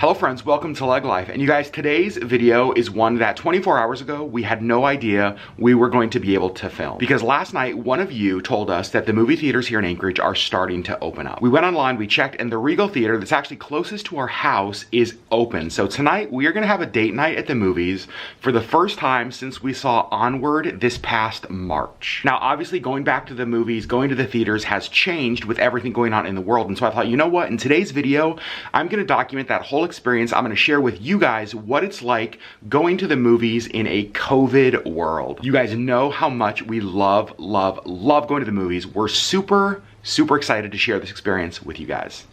Hello friends, welcome to LeggLife. And you guys, today's video is one that 24 hours ago, we had no idea we were going to be able to film. Because last night, one of you told us that the movie theaters here in Anchorage are starting to open up. We went online, we checked, and the Regal Theater that's actually closest to our house is open. So tonight, we are gonna have a date night at the movies for the first time since we saw Onward this past March. Now, obviously, going back to the movies, going to the theaters has changed with everything going on in the world. And so I thought, you know what? In today's video, I'm gonna document that whole experience. I'm going to share with you guys what it's like going to the movies in a COVID world. You guys know how much we love going to the movies. We're super excited to share this experience with you guys.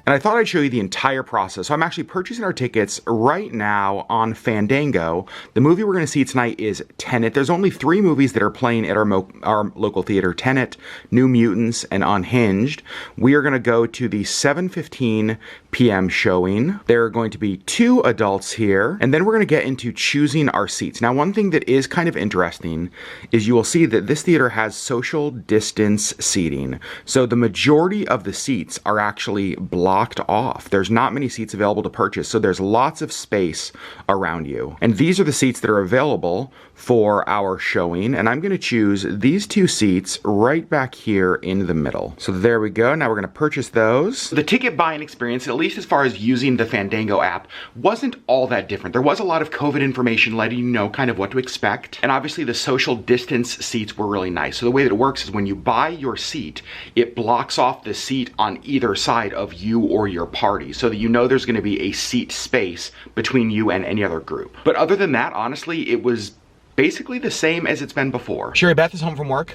And I thought I'd show you the entire process. So I'm actually purchasing our tickets right now on Fandango. The movie we're gonna see tonight is Tenet. There's only 3 movies that are playing at our local theater: Tenet, New Mutants, and Unhinged. We are gonna go to the 7:15 p.m. showing. There are going to be 2 adults here, and then we're gonna get into choosing our seats. Now, one thing that is kind of interesting is you will see that this theater has social distance seating. So the majority of the seats are actually blocked off. There's not many seats available to purchase, so there's lots of space around you. And these are the seats that are available for our showing, and I'm going to choose these 2 seats right back here in the middle. So there we go. Now we're going to purchase those. The ticket buying experience, at least as far as using the Fandango app, wasn't all that different. There was a lot of COVID information letting you know kind of what to expect, and obviously the social distance seats were really nice. So the way that it works is when you buy your seat, it blocks off the seat on either side of you or your party, so that you know there's going to be a seat space between you and any other group. But other than that, honestly, it was basically the same as it's been before. Sherri, Beth is home from work.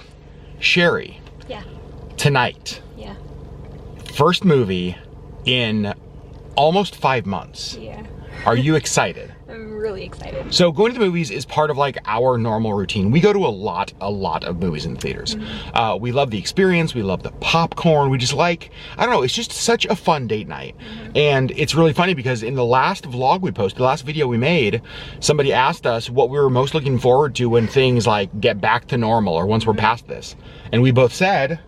Sherri. Yeah. Tonight. Yeah. First movie in almost 5 months. Yeah. Are you excited? I'm really excited. So going to the movies is part of like our normal routine. We go to a lot of movies in the theaters. Mm-hmm. We love the experience. We love the popcorn. We just like, I don't know, it's just such a fun date night. Mm-hmm. And it's really funny because in the last vlog we posted, the last video we made, somebody asked us what we were most looking forward to when things like get back to normal or once we're past this. And we both said,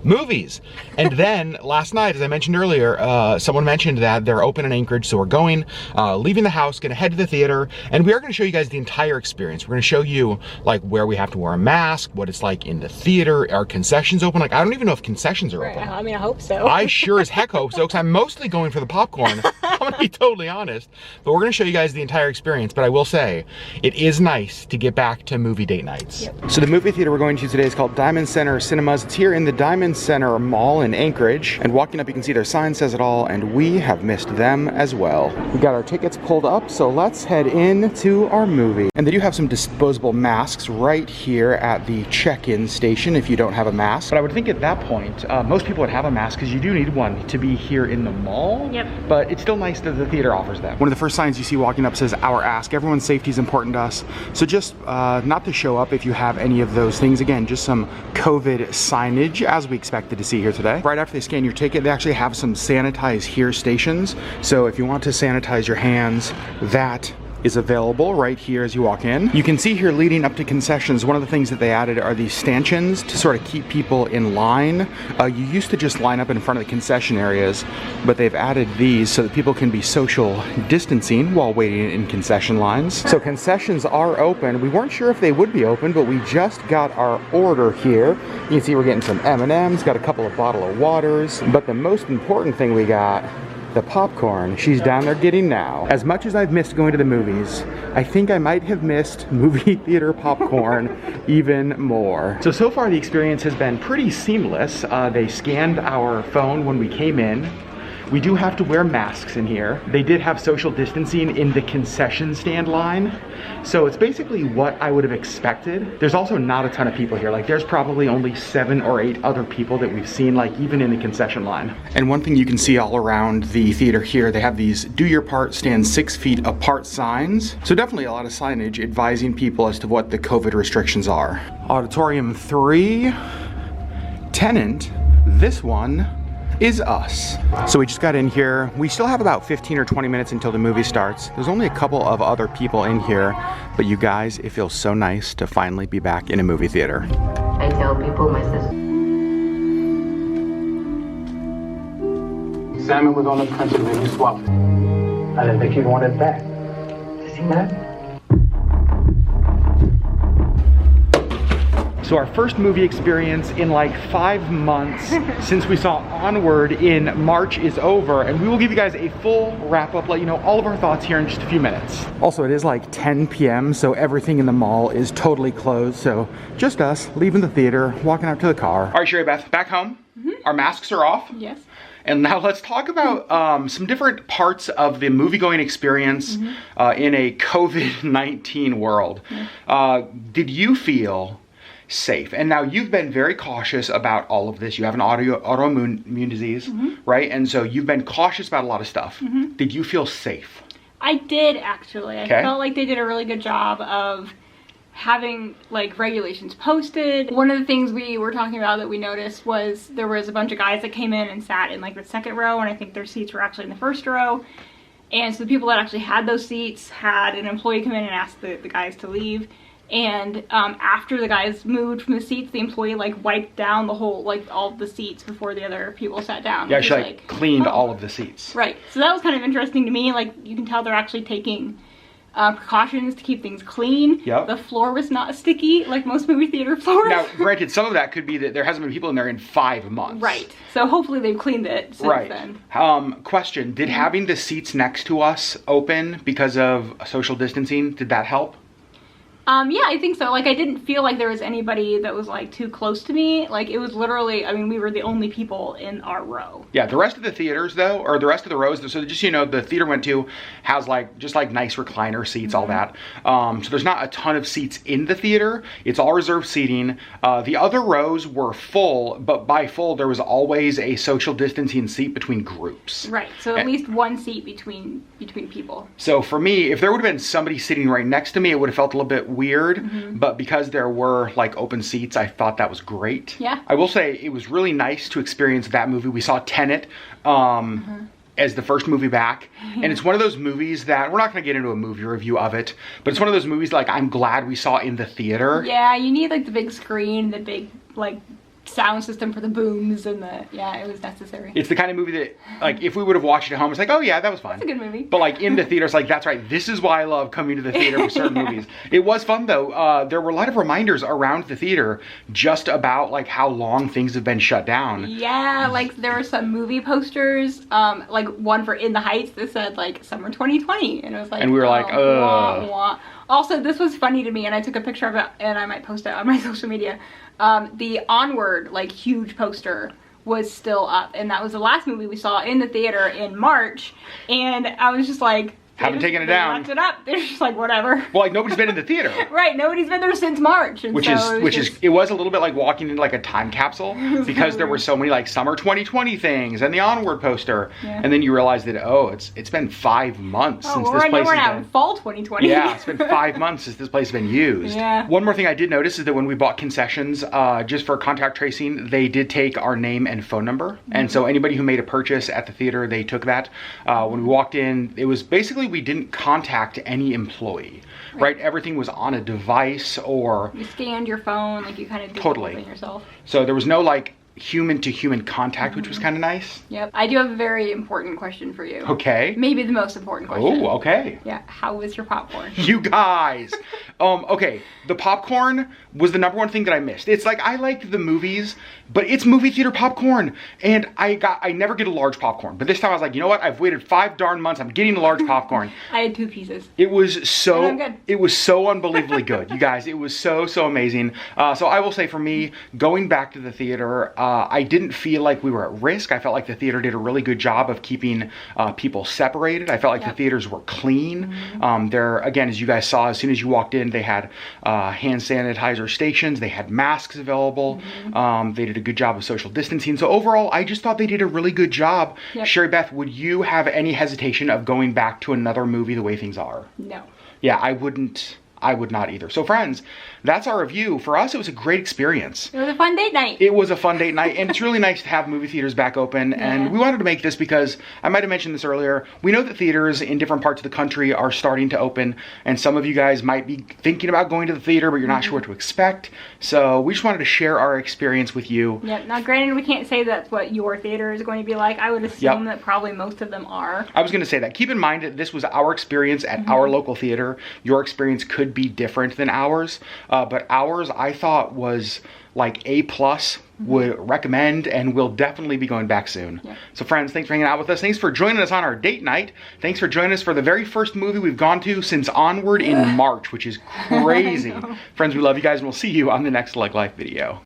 Movies. And then last night, as I mentioned earlier, someone mentioned that they're open in Anchorage, so we're going, leaving the house, gonna head to the theater, and we are gonna show you guys the entire experience. We're gonna show you like where we have to wear a mask, what it's like in the theater, are concessions open? Like, I don't even know if concessions are open. I mean, I hope so. I sure as heck hope so, because I'm mostly going for the popcorn. I'm gonna be totally honest. But we're gonna show you guys the entire experience, but I will say, it is nice to get back to movie date nights. Yep. So the movie theater we're going to today is called Diamond Center Cinemas. It's here in the Diamond Center Mall in Anchorage, and walking up you can see their sign says it all, and we have missed them as well. We got our tickets pulled up, so let's head in to our movie. And they do have some disposable masks right here at the check-in station if you don't have a mask. But I would think at that point, most people would have a mask because you do need one to be here in the mall. Yep. But it's still nice that the theater offers that. One of the first signs you see walking up says our ask. Everyone's safety is important to us. So just not to show up if you have any of those things. Again, just some COVID signage as we expected to see here today. Right after they scan your ticket, they actually have some sanitize here stations. So if you want to sanitize your hands, that is available right here as you walk in. You can see here leading up to concessions, one of the things that they added are these stanchions to sort of keep people in line. You used to just line up in front of the concession areas, but they've added these so that people can be social distancing while waiting in concession lines. So concessions are open. We weren't sure if they would be open, but we just got our order here. You can see we're getting some M&Ms, got a couple of bottle of waters, but the most important thing we got, the popcorn, she's down there getting now. As much as I've missed going to the movies, I think I might have missed movie theater popcorn even more. So far the experience has been pretty seamless. They scanned our phone when we came in. We do have to wear masks in here. They did have social distancing in the concession stand line. So it's basically what I would have expected. There's also not a ton of people here. Like there's probably only 7 or 8 other people that we've seen, like even in the concession line. And one thing you can see all around the theater here, they have these do your part, stand 6 feet apart signs. So definitely a lot of signage advising people as to what the COVID restrictions are. Auditorium 3, Tenet, this one is us. So we just got in here. We still have about 15 or 20 minutes until the movie starts. There's only a couple of other people in here, but you guys, it feels so nice to finally be back in a movie theater. I tell people my sister. salmon was on the principle and you swallowed it. I didn't think you'd want it back. See that? So our first movie experience in like 5 months since we saw Onward in March is over, and we will give you guys a full wrap up, let you know all of our thoughts here in just a few minutes. Also, it is like 10 p.m. so everything in the mall is totally closed, so just us leaving the theater, walking out to the car. All right, Sherri Beth, back home. Our masks are off. Yes. And now let's talk about some different parts of the movie-going experience in a COVID-19 world. Did you feel safe? And now you've been very cautious about all of this. You have an autoimmune disease, right? And so you've been cautious about a lot of stuff. Did you feel safe? I did, actually. I felt like they did a really good job of having like regulations posted. One of the things we were talking about that we noticed was there was a bunch of guys that came in and sat in like the second row, and I think their seats were actually in the first row. And so the people that actually had those seats had an employee come in and ask the guys to leave. And after the guys moved from the seats, the employee like wiped down the whole, like all of the seats before the other people sat down. Yeah, she like cleaned all of the seats. Right. So that was kind of interesting to me. Like you can tell they're actually taking precautions to keep things clean. Yep. The floor was not sticky like most movie theater floors. Now, granted, some of that could be that there hasn't been people in there in 5 months. Right. So hopefully they've cleaned it since then. Question, did having the seats next to us open because of social distancing, did that help? Yeah, I think so. Like, I didn't feel like there was anybody that was, like, too close to me. Like, it was literally, I mean, we were the only people in our row. Yeah, the rest of the theaters, though, or the rest of the rows, so just, you know, the theater went to has, like, just, like, nice recliner seats, all that. So there's not a ton of seats in the theater. It's all reserved seating. The other rows were full, but by full, there was always a social distancing seat between groups. Right, so at least one seat between people. So for me, if there would have been somebody sitting right next to me, it would have felt a little bit weird, but because there were like open seats, I thought that was great. Yeah. I will say it was really nice to experience that movie. We saw Tenet as the first movie back, and it's one of those movies that we're not going to get into a movie review of it, but it's one of those movies like I'm glad we saw in the theater. Yeah, you need like the big screen, the big like sound system for the booms and the, yeah, it was necessary. It's the kind of movie that, like, if we would have watched it at home, it's like, oh yeah, that was fun. It's a good movie. But like in the theater, it's like, that's right, this is why I love coming to the theater for certain movies. It was fun though. There were a lot of reminders around the theater just about like how long things have been shut down. Yeah, like there were some movie posters, like one for In the Heights that said like summer 2020, and it was like, and we were like, wah, wah. Also, this was funny to me, and I took a picture of it, and I might post it on my social media. The Onward, like, huge poster was still up, and that was the last movie we saw in the theater in March, and I was just like, haven't taken it down. Left it up. They're just like, whatever. Well, like nobody's been in the theater. Right, nobody's been there since March. And it was a little bit like walking into like a time capsule because there were so many like summer 2020 things and the Onward poster, and then you realize that it's been 5 months since this place we're has now been. In fall 2020. Yeah, it's been 5 months since this place has been used. Yeah. One more thing I did notice is that when we bought concessions, just for contact tracing, they did take our name and phone number, and so anybody who made a purchase at the theater, they took that. When we walked in, it was basically we didn't contact any employee, right? Everything was on a device, or you scanned your phone, like you kind of did totally the whole thing yourself. So there was no like human to human contact, which was kind of nice. Yep. I do have a very important question for you. Okay. Maybe the most important question. Oh, okay. Yeah. How was your popcorn? You guys. Okay. The popcorn was the number one thing that I missed. It's like I like the movies, but it's movie theater popcorn, and I never get a large popcorn. But this time I was like, you know what? I've waited 5 darn months. I'm getting a large popcorn. I had 2 pieces. It was so good. It was so unbelievably good, you guys. It was so amazing. So I will say for me, going back to the theater, I didn't feel like we were at risk. I felt like the theater did a really good job of keeping people separated. I felt like the theaters were clean. There, again, as you guys saw, as soon as you walked in, they had hand sanitizer stations. They had masks available. They did a good job of social distancing. So overall, I just thought they did a really good job. Yep. Sherri Beth, would you have any hesitation of going back to another movie the way things are? No. Yeah, I would not either. So friends, that's our review. For us, it was a great experience. It was a fun date night. It was a fun date night, and it's really nice to have movie theaters back open. Yeah. And we wanted to make this because, I might have mentioned this earlier, we know that theaters in different parts of the country are starting to open, and some of you guys might be thinking about going to the theater, but you're not sure what to expect. So we just wanted to share our experience with you. Yep. Now, granted, we can't say that's what your theater is going to be like. I would assume that probably most of them are. I was going to say that. Keep in mind that this was our experience at our local theater. Your experience could be different than ours, but ours I thought was like A+, would recommend, and we'll definitely be going back soon. Yeah. So friends, thanks for hanging out with us. Thanks for joining us on our date night. Thanks for joining us for the very first movie we've gone to since Onward in March, which is crazy. Friends, we love you guys, and we'll see you on the next LeggLife video.